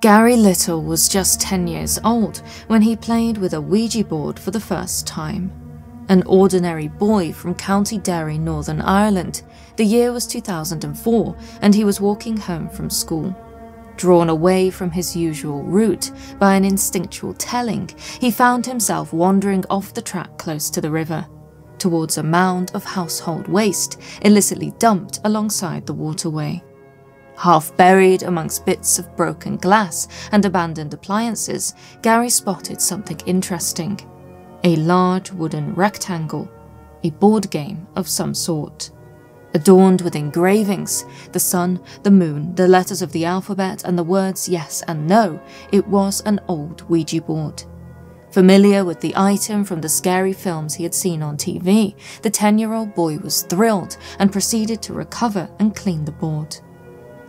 Gary Lyttle was just 10 years old when he played with a Ouija board for the first time. An ordinary boy from County Derry, Northern Ireland, the year was 2004 and he was walking home from school. Drawn away from his usual route by an instinctual telling, he found himself wandering off the track close to the river, towards a mound of household waste illicitly dumped alongside the waterway. Half buried amongst bits of broken glass and abandoned appliances, Gary spotted something interesting. A large wooden rectangle, a board game of some sort. Adorned with engravings, the sun, the moon, the letters of the alphabet and the words yes and no, it was an old Ouija board. Familiar with the item from the scary films he had seen on TV, the 10-year-old boy was thrilled and proceeded to recover and clean the board.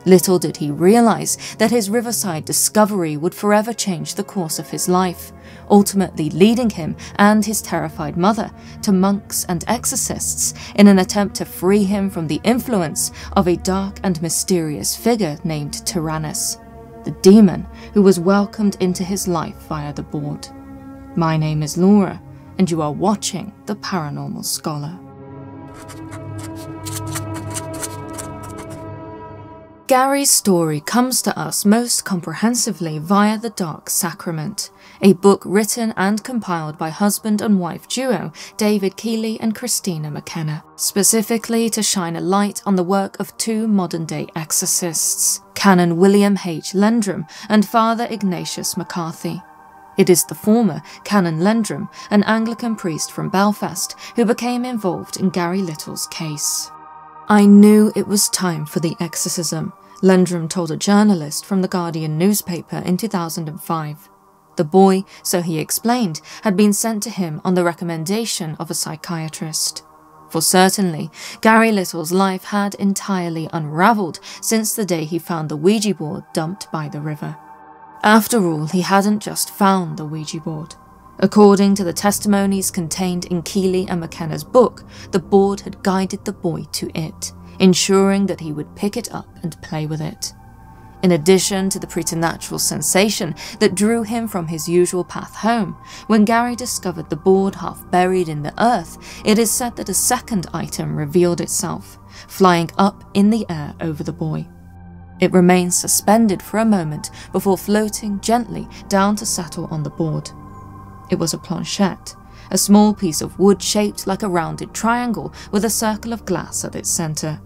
Little did he realize that his riverside discovery would forever change the course of his life, ultimately leading him and his terrified mother to monks and exorcists in an attempt to free him from the influence of a dark and mysterious figure named Tyrannus, the demon who was welcomed into his life via the board. My name is Laura, and you are watching The Paranormal Scholar. Gary's story comes to us most comprehensively via The Dark Sacrament, a book written and compiled by husband and wife duo David Keeley and Christina McKenna, specifically to shine a light on the work of two modern-day exorcists, Canon William H. Lendrum and Father Ignatius McCarthy. It is the former, Canon Lendrum, an Anglican priest from Belfast, who became involved in Gary Little's case. I knew it was time for the exorcism, Lendrum told a journalist from the Guardian newspaper in 2005. The boy, so he explained, had been sent to him on the recommendation of a psychiatrist. For certainly, Gary Little's life had entirely unravelled since the day he found the Ouija board dumped by the river. After all, he hadn't just found the Ouija board. According to the testimonies contained in Keeley and McKenna's book, the board had guided the boy to it, ensuring that he would pick it up and play with it. In addition to the preternatural sensation that drew him from his usual path home, when Gary discovered the board half buried in the earth, it is said that a second item revealed itself, flying up in the air over the boy. It remained suspended for a moment before floating gently down to settle on the board. It was a planchette, a small piece of wood shaped like a rounded triangle with a circle of glass at its centre.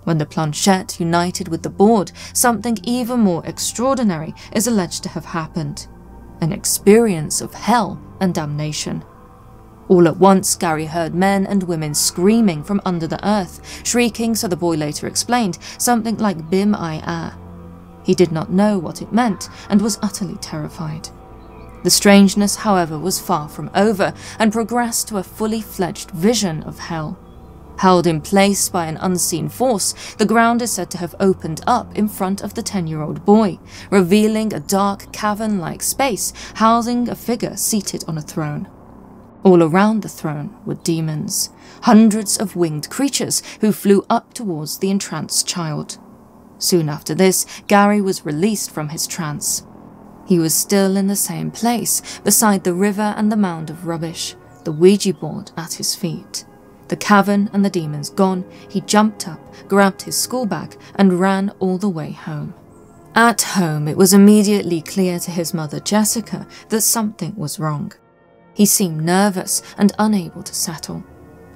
When the planchette united with the board, something even more extraordinary is alleged to have happened. An experience of hell and damnation. All at once, Gary heard men and women screaming from under the earth, shrieking, so the boy later explained, something like Bim I A. He did not know what it meant and was utterly terrified. The strangeness, however, was far from over and progressed to a fully fledged vision of hell. Held in place by an unseen force, the ground is said to have opened up in front of the 10-year-old boy, revealing a dark cavern-like space housing a figure seated on a throne. All around the throne were demons, hundreds of winged creatures who flew up towards the entranced child. Soon after this, Gary was released from his trance. He was still in the same place, beside the river and the mound of rubbish, the Ouija board at his feet. The cavern and the demons gone, he jumped up, grabbed his school bag, and ran all the way home. At home, it was immediately clear to his mother Jessica that something was wrong. He seemed nervous and unable to settle.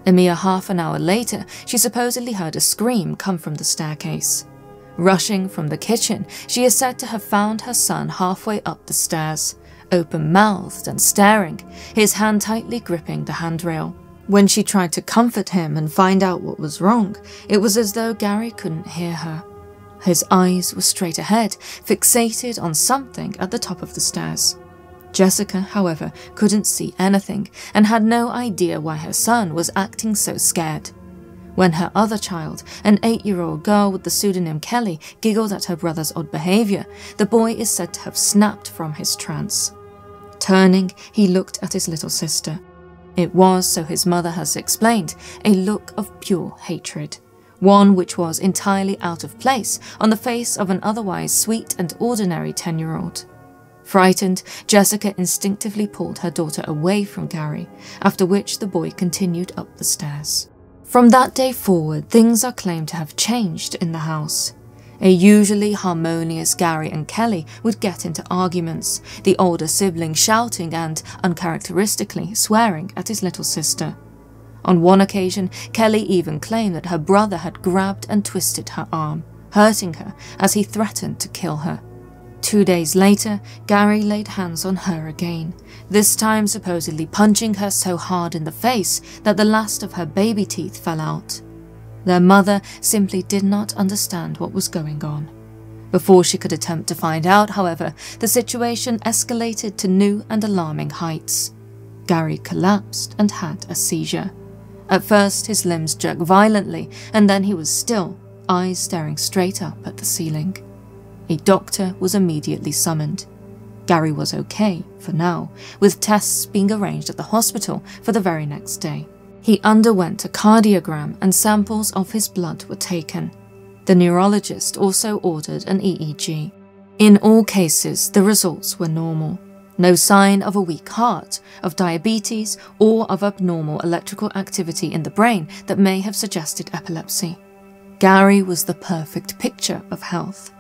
A mere half an hour later, she supposedly heard a scream come from the staircase. Rushing from the kitchen, she is said to have found her son halfway up the stairs, open-mouthed and staring, his hand tightly gripping the handrail. When she tried to comfort him and find out what was wrong, it was as though Gary couldn't hear her. His eyes were straight ahead, fixated on something at the top of the stairs. Jessica, however, couldn't see anything and had no idea why her son was acting so scared. When her other child, an 8-year-old girl with the pseudonym Kelly, giggled at her brother's odd behaviour, the boy is said to have snapped from his trance. Turning, he looked at his little sister. It was, so his mother has explained, a look of pure hatred, one which was entirely out of place on the face of an otherwise sweet and ordinary 10-year-old. Frightened, Jessica instinctively pulled her daughter away from Gary, after which the boy continued up the stairs. From that day forward, things are claimed to have changed in the house. A usually harmonious Gary and Kelly would get into arguments, the older sibling shouting and, uncharacteristically, swearing at his little sister. On one occasion, Kelly even claimed that her brother had grabbed and twisted her arm, hurting her as he threatened to kill her. 2 days later, Gary laid hands on her again, this time supposedly punching her so hard in the face that the last of her baby teeth fell out. Their mother simply did not understand what was going on. Before she could attempt to find out, however, the situation escalated to new and alarming heights. Gary collapsed and had a seizure. At first, his limbs jerked violently, and then he was still, eyes staring straight up at the ceiling. A doctor was immediately summoned. Gary was okay, for now, with tests being arranged at the hospital for the very next day. He underwent a cardiogram and samples of his blood were taken. The neurologist also ordered an EEG. In all cases, the results were normal. No sign of a weak heart, of diabetes, or of abnormal electrical activity in the brain that may have suggested epilepsy. Gary was the perfect picture of health.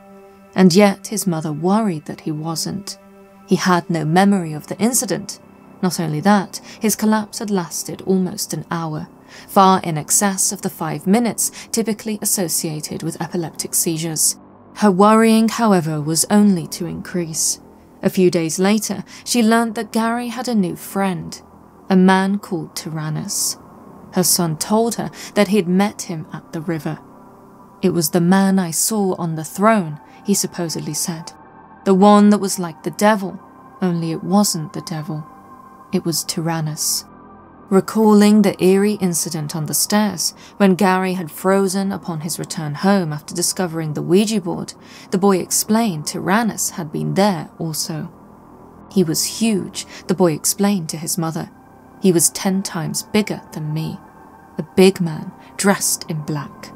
And yet his mother worried that he wasn't. He had no memory of the incident. Not only that, his collapse had lasted almost an hour, far in excess of the 5 minutes typically associated with epileptic seizures. Her worrying, however, was only to increase. A few days later, she learned that Gary had a new friend, a man called Tyrannus. Her son told her that he had met him at the river. "It was the man I saw on the throne," he supposedly said. "The one that was like the devil, only it wasn't the devil. It was Tyrannus." Recalling the eerie incident on the stairs, when Gary had frozen upon his return home after discovering the Ouija board, the boy explained Tyrannus had been there also. "He was huge," the boy explained to his mother. "He was 10 times bigger than me. A big man, dressed in black."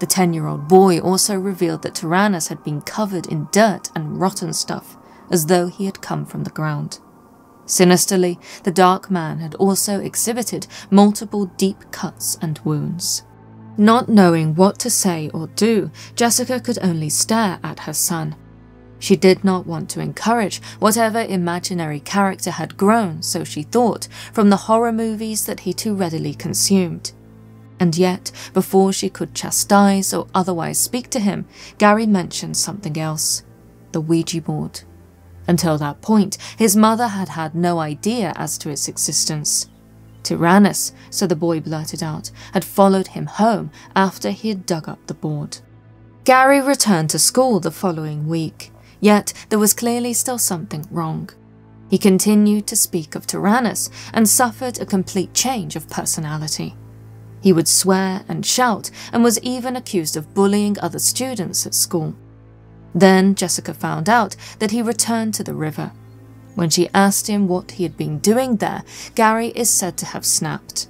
The 10-year-old boy also revealed that Tyrannus had been covered in dirt and rotten stuff, as though he had come from the ground. Sinisterly, the dark man had also exhibited multiple deep cuts and wounds. Not knowing what to say or do, Jessica could only stare at her son. She did not want to encourage whatever imaginary character had grown, so she thought, from the horror movies that he too readily consumed. And yet, before she could chastise or otherwise speak to him, Gary mentioned something else: the Ouija board. Until that point, his mother had had no idea as to its existence. Tyrannus, so the boy blurted out, had followed him home after he had dug up the board. Gary returned to school the following week, yet there was clearly still something wrong. He continued to speak of Tyrannus and suffered a complete change of personality. He would swear and shout and was even accused of bullying other students at school. Then Jessica found out that he returned to the river. When she asked him what he had been doing there, Gary is said to have snapped.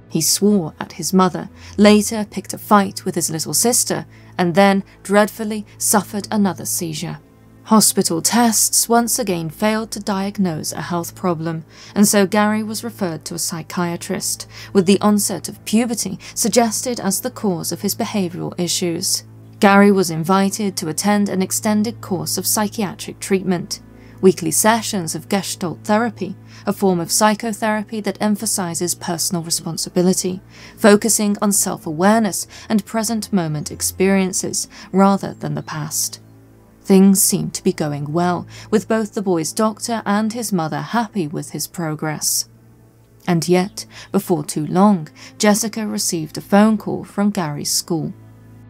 He swore at his mother, later picked a fight with his little sister, and then, dreadfully, suffered another seizure. Hospital tests once again failed to diagnose a health problem, and so Gary was referred to a psychiatrist, with the onset of puberty suggested as the cause of his behavioral issues. Gary was invited to attend an extended course of psychiatric treatment, weekly sessions of Gestalt therapy, a form of psychotherapy that emphasizes personal responsibility, focusing on self-awareness and present moment experiences rather than the past. Things seemed to be going well, with both the boy's doctor and his mother happy with his progress. And yet, before too long, Jessica received a phone call from Gary's school.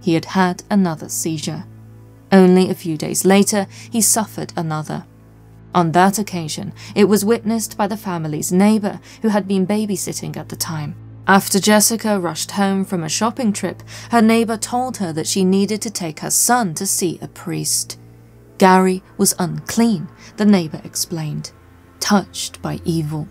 He had had another seizure. Only a few days later, he suffered another. On that occasion, it was witnessed by the family's neighbor who had been babysitting at the time. After Jessica rushed home from a shopping trip, her neighbor told her that she needed to take her son to see a priest. Gary was unclean, the neighbor explained, touched by evil.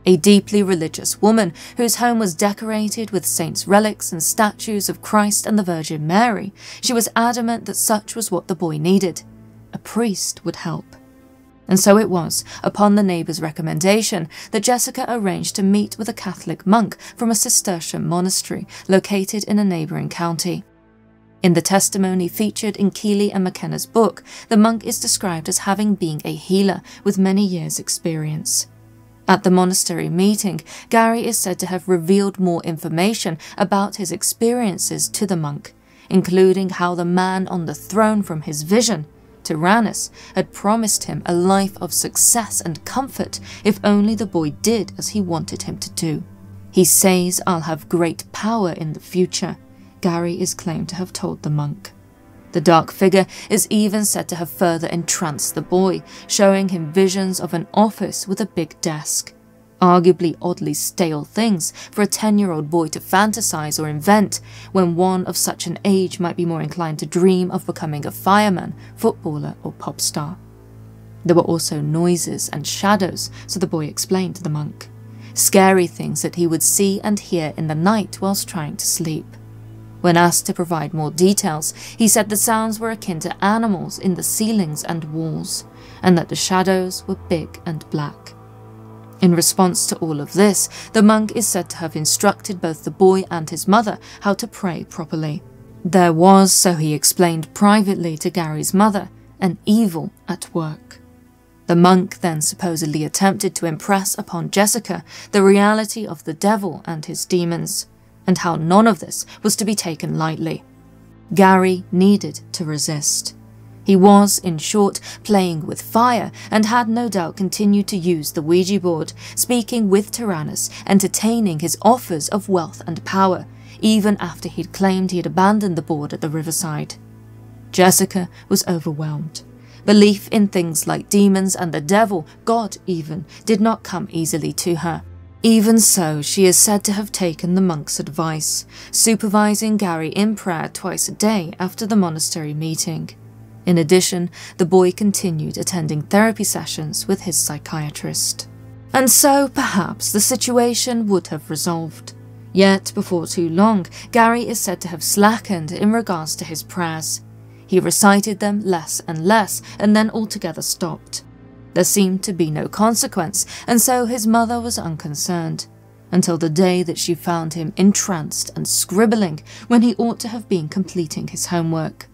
a deeply religious woman whose home was decorated with saints' relics and statues of Christ and the Virgin Mary. She was adamant that such was what the boy needed. A priest would help. And so it was, upon the neighbour's recommendation, that Jessica arranged to meet with a Catholic monk from a Cistercian monastery located in a neighbouring county. In the testimony featured in Keeley and McKenna's book, the monk is described as having been a healer with many years' experience. At the monastery meeting, Gary is said to have revealed more information about his experiences to the monk, including how the man on the throne from his vision, Tyrannus, had promised him a life of success and comfort if only the boy did as he wanted him to do. "He says I'll have great power in the future," Gary is claimed to have told the monk. The dark figure is even said to have further entranced the boy, showing him visions of an office with a big desk. Arguably oddly stale things for a 10-year-old boy to fantasize or invent, when one of such an age might be more inclined to dream of becoming a fireman, footballer, or pop star. There were also noises and shadows, so the boy explained to the monk. Scary things that he would see and hear in the night whilst trying to sleep. When asked to provide more details, he said the sounds were akin to animals in the ceilings and walls, and that the shadows were big and black. In response to all of this, the monk is said to have instructed both the boy and his mother how to pray properly. There was, so he explained privately to Gary's mother, an evil at work. The monk then supposedly attempted to impress upon Jessica the reality of the devil and his demons, and how none of this was to be taken lightly. Gary needed to resist. He was, in short, playing with fire and had no doubt continued to use the Ouija board, speaking with Tyrannus, entertaining his offers of wealth and power, even after he'd claimed he had abandoned the board at the riverside. Jessica was overwhelmed. Belief in things like demons and the devil, God even, did not come easily to her. Even so, she is said to have taken the monk's advice, supervising Gary in prayer twice a day after the monastery meeting. In addition, the boy continued attending therapy sessions with his psychiatrist. And so, perhaps, the situation would have resolved. Yet, before too long, Gary is said to have slackened in regards to his prayers. He recited them less and less, and then altogether stopped. There seemed to be no consequence, and so his mother was unconcerned, until the day that she found him entranced and scribbling when he ought to have been completing his homework.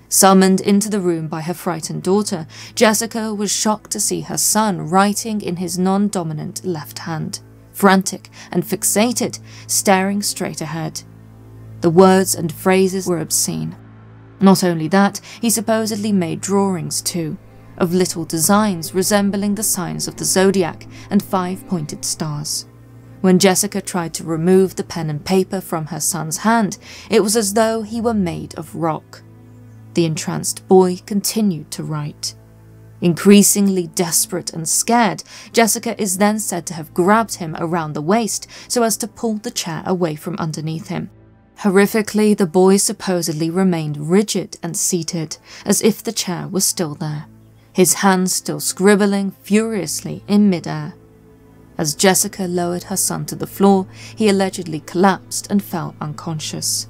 Summoned into the room by her frightened daughter, Jessica was shocked to see her son writing in his non-dominant left hand, frantic and fixated, staring straight ahead. The words and phrases were obscene. Not only that, he supposedly made drawings too, of little designs resembling the signs of the zodiac and 5-pointed stars. When Jessica tried to remove the pen and paper from her son's hand, it was as though he were made of rock. The entranced boy continued to write. Increasingly desperate and scared, Jessica is then said to have grabbed him around the waist so as to pull the chair away from underneath him. Horrifically, the boy supposedly remained rigid and seated, as if the chair was still there, his hands still scribbling furiously in mid-air. As Jessica lowered her son to the floor, he allegedly collapsed and fell unconscious.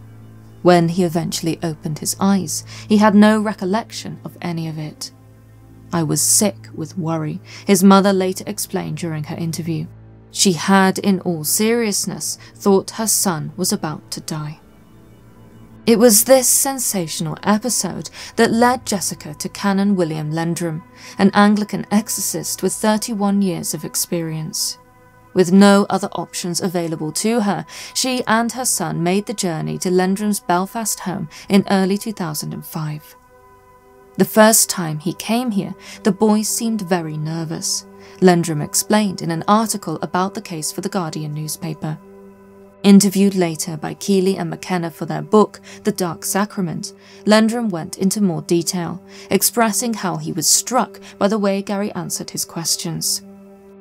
When he eventually opened his eyes, he had no recollection of any of it. "I was sick with worry," his mother later explained during her interview. She had, in all seriousness, thought her son was about to die. It was this sensational episode that led Jessica to Canon William Lendrum, an Anglican exorcist with 31 years of experience. With no other options available to her, she and her son made the journey to Lendrum's Belfast home in early 2005. The first time he came here, the boy seemed very nervous, Lendrum explained in an article about the case for the Guardian newspaper. Interviewed later by Keeley and McKenna for their book, The Dark Sacrament, Lendrum went into more detail, expressing how he was struck by the way Gary answered his questions.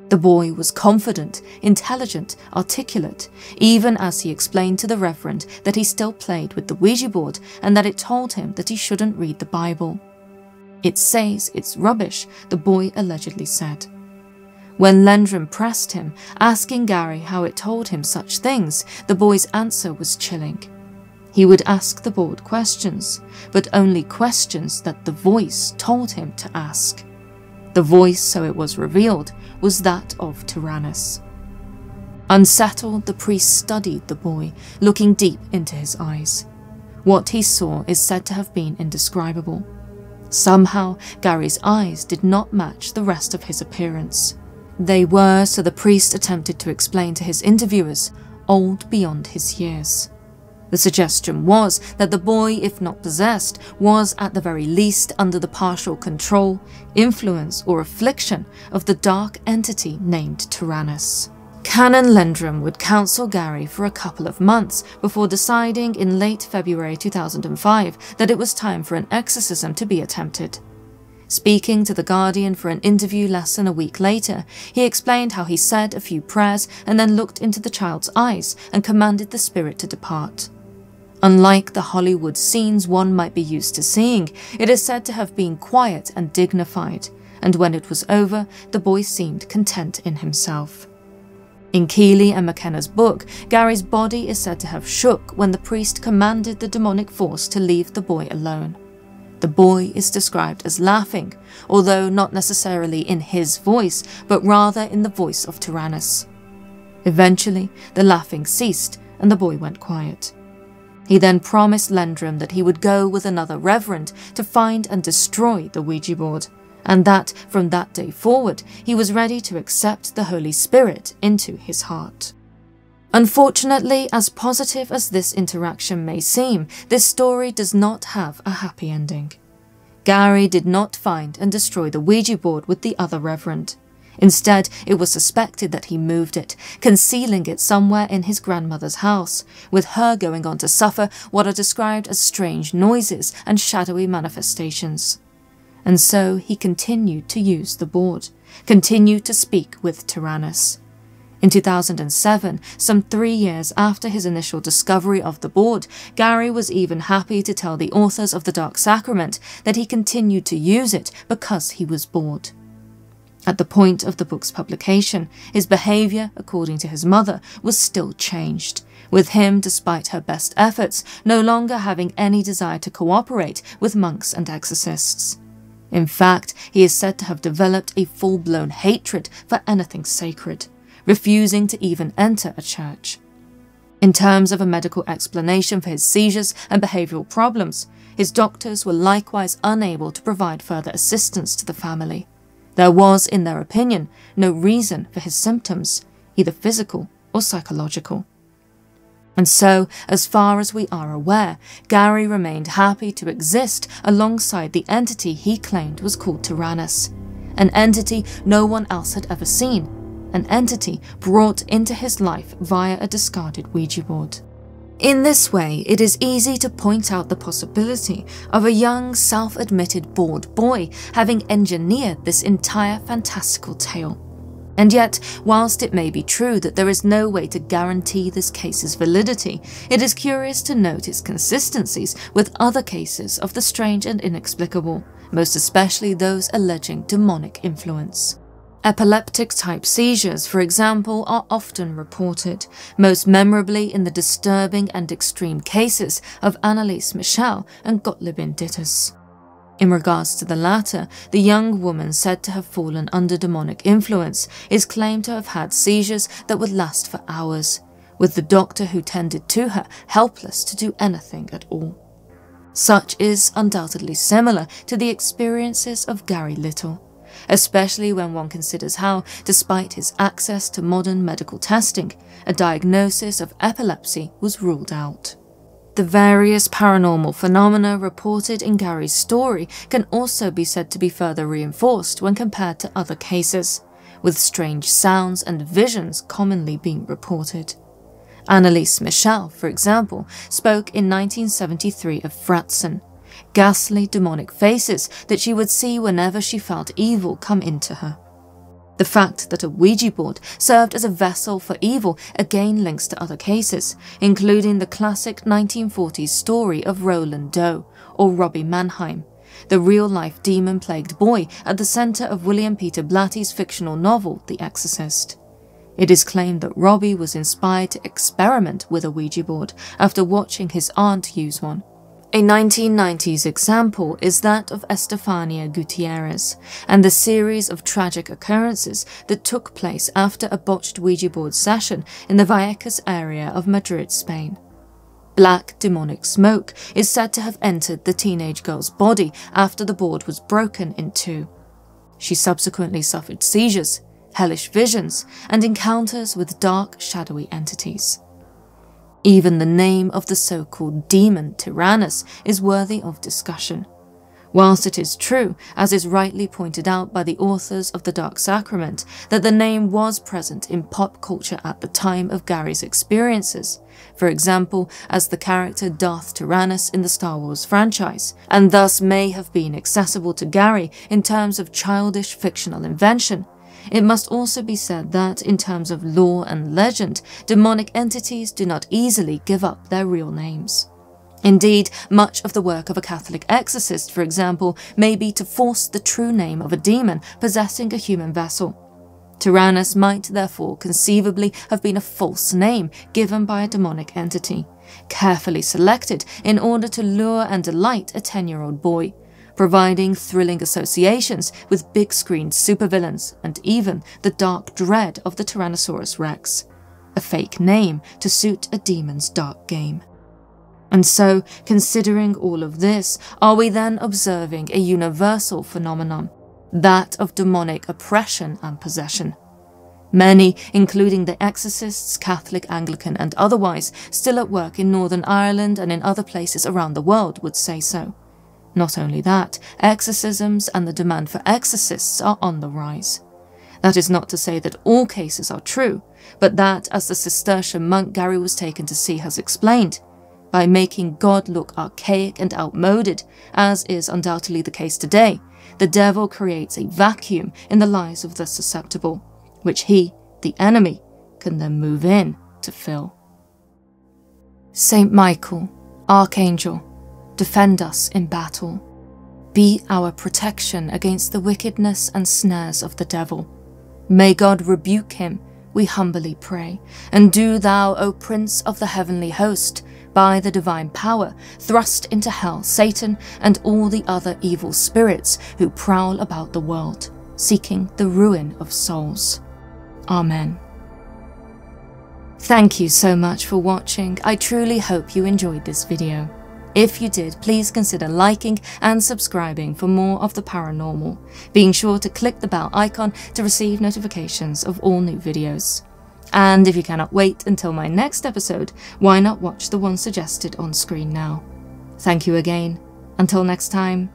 The boy was confident, intelligent, articulate, even as he explained to the Reverend that he still played with the Ouija board and that it told him that he shouldn't read the Bible. "It says it's rubbish," the boy allegedly said. When Lendrum pressed him, asking Gary how it told him such things, the boy's answer was chilling. He would ask the board questions, but only questions that the voice told him to ask. The voice, so it was revealed, was that of Tyrannus. Unsettled, the priest studied the boy, looking deep into his eyes. What he saw is said to have been indescribable. Somehow, Gary's eyes did not match the rest of his appearance. They were, so the priest attempted to explain to his interviewers, old beyond his years. The suggestion was that the boy, if not possessed, was at the very least under the partial control, influence or affliction of the dark entity named Tyrannus. Canon Lendrum would counsel Gary for a couple of months before deciding in late February 2005 that it was time for an exorcism to be attempted. Speaking to The Guardian for an interview less than a week later, he explained how he said a few prayers and then looked into the child's eyes and commanded the spirit to depart. Unlike the Hollywood scenes one might be used to seeing, it is said to have been quiet and dignified, and when it was over, the boy seemed content in himself. In Keeley and McKenna's book, Gary's body is said to have shook when the priest commanded the demonic force to leave the boy alone. The boy is described as laughing, although not necessarily in his voice, but rather in the voice of Tyrannus. Eventually, the laughing ceased and the boy went quiet. He then promised Lendrum that he would go with another reverend to find and destroy the Ouija board, and that from that day forward he was ready to accept the Holy Spirit into his heart. Unfortunately, as positive as this interaction may seem, this story does not have a happy ending. Gary did not find and destroy the Ouija board with the other reverend. Instead, it was suspected that he moved it, concealing it somewhere in his grandmother's house, with her going on to suffer what are described as strange noises and shadowy manifestations. And so he continued to use the board, continued to speak with Tyrannus. In 2007, some 3 years after his initial discovery of the board, Gary was even happy to tell the authors of The Dark Sacrament that he continued to use it because he was bored. At the point of the book's publication, his behaviour, according to his mother, was still changed, with him, despite her best efforts, no longer having any desire to cooperate with monks and exorcists. In fact, he is said to have developed a full-blown hatred for anything sacred, refusing to even enter a church. In terms of a medical explanation for his seizures and behavioural problems, his doctors were likewise unable to provide further assistance to the family. There was, in their opinion, no reason for his symptoms, either physical or psychological. And so, as far as we are aware, Gary remained happy to exist alongside the entity he claimed was called Tyrannus, an entity no one else had ever seen, an entity brought into his life via a discarded Ouija board. In this way, it is easy to point out the possibility of a young, self-admitted bored boy having engineered this entire fantastical tale. And yet, whilst it may be true that there is no way to guarantee this case's validity, it is curious to note its consistencies with other cases of the strange and inexplicable, most especially those alleging demonic influence. Epileptic-type seizures, for example, are often reported, most memorably in the disturbing and extreme cases of Anneliese Michel and Gottliebin Ditters. In regards to the latter, the young woman said to have fallen under demonic influence is claimed to have had seizures that would last for hours, with the doctor who tended to her helpless to do anything at all. Such is undoubtedly similar to the experiences of Gary Lyttle, especially when one considers how, despite his access to modern medical testing, a diagnosis of epilepsy was ruled out. The various paranormal phenomena reported in Gary's story can also be said to be further reinforced when compared to other cases, with strange sounds and visions commonly being reported. Anneliese Michel, for example, spoke in 1973 of Fratzen, ghastly demonic faces that she would see whenever she felt evil come into her. The fact that a Ouija board served as a vessel for evil again links to other cases, including the classic 1940s story of Roland Doe, or Robbie Mannheim, the real-life demon-plagued boy at the centre of William Peter Blatty's fictional novel, The Exorcist. It is claimed that Robbie was inspired to experiment with a Ouija board after watching his aunt use one. A 1990s example is that of Estefania Gutierrez and the series of tragic occurrences that took place after a botched Ouija board session in the Vallecas area of Madrid, Spain. Black demonic smoke is said to have entered the teenage girl's body after the board was broken in two. She subsequently suffered seizures, hellish visions, and encounters with dark, shadowy entities. Even the name of the so-called demon Tyrannus is worthy of discussion. Whilst it is true, as is rightly pointed out by the authors of The Dark Sacrament, that the name was present in pop culture at the time of Gary's experiences, for example as the character Darth Tyrannus in the Star Wars franchise, and thus may have been accessible to Gary in terms of childish fictional invention, it must also be said that, in terms of lore and legend, demonic entities do not easily give up their real names. Indeed, much of the work of a Catholic exorcist, for example, may be to force the true name of a demon possessing a human vessel. Tyrannus might therefore conceivably have been a false name given by a demonic entity, carefully selected in order to lure and delight a 10-year-old boy, providing thrilling associations with big-screen supervillains and even the dark dread of the Tyrannosaurus Rex, a fake name to suit a demon's dark game. And so, considering all of this, are we then observing a universal phenomenon, that of demonic oppression and possession? Many, including the exorcists, Catholic, Anglican and otherwise, still at work in Northern Ireland and in other places around the world would say so. Not only that, exorcisms and the demand for exorcists are on the rise. That is not to say that all cases are true, but that, as the Cistercian monk Gary was taken to see has explained, by making God look archaic and outmoded, as is undoubtedly the case today, the devil creates a vacuum in the lives of the susceptible, which he, the enemy, can then move in to fill. Saint Michael, Archangel, defend us in battle. Be our protection against the wickedness and snares of the devil. May God rebuke him, we humbly pray, and do thou, O Prince of the heavenly host, by the divine power, thrust into hell Satan and all the other evil spirits who prowl about the world, seeking the ruin of souls. Amen. Thank you so much for watching. I truly hope you enjoyed this video. If you did, please consider liking and subscribing for more of the paranormal, being sure to click the bell icon to receive notifications of all new videos. And if you cannot wait until my next episode, why not watch the one suggested on screen now? Thank you again. Until next time.